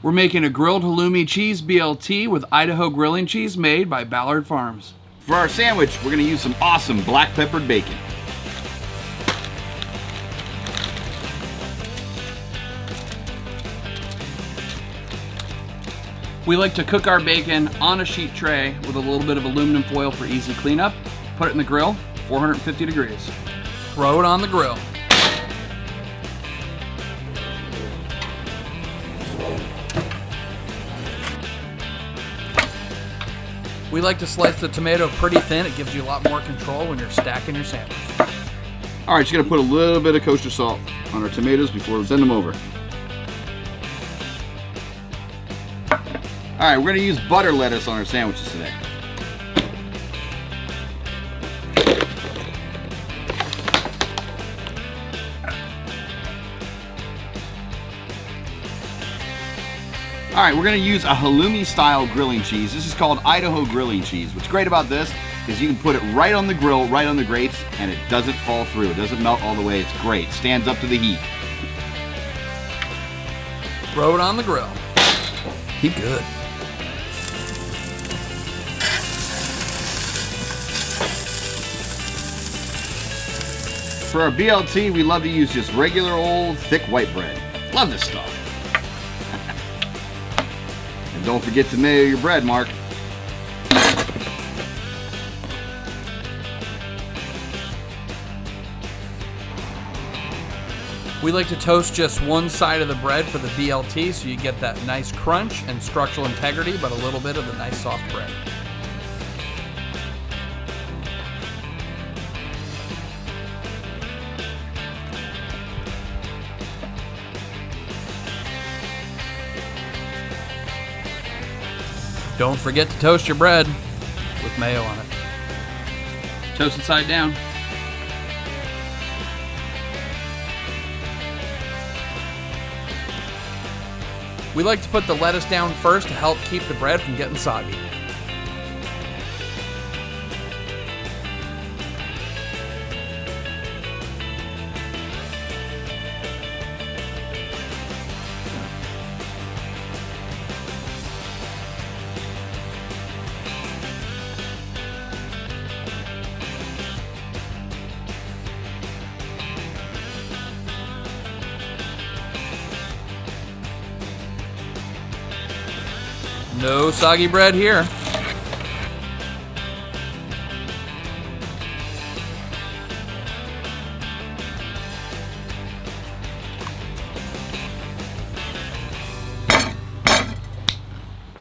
We're making a grilled halloumi cheese BLT with Idaho grilling cheese made by Ballard Farms. For our sandwich, we're gonna use some awesome black peppered bacon. We like to cook our bacon on a sheet tray with a little bit of aluminum foil for easy cleanup. Put it in the grill, 450 degrees. Throw it on the grill. We like to slice the tomato pretty thin. It gives you a lot more control when you're stacking your sandwich. All right, just gonna put a little bit of kosher salt on our tomatoes before we send them over. All right, we're gonna use butter lettuce on our sandwiches today. All right, we're gonna use a halloumi style grilling cheese. This is called Idaho grilling cheese. What's great about this is you can put it right on the grill, right on the grates, and it doesn't fall through. It doesn't melt all the way. It's great. It stands up to the heat. Throw it on the grill. Keep good. For our BLT, we love to use just regular old thick white bread. Love this stuff. And don't forget to mayo your bread, Mark. We like to toast just one side of the bread for the BLT so you get that nice crunch and structural integrity, but a little bit of the nice soft bread. Don't forget to toast your bread with mayo on it. Toast it side down. We like to put the lettuce down first to help keep the bread from getting soggy. No soggy bread here.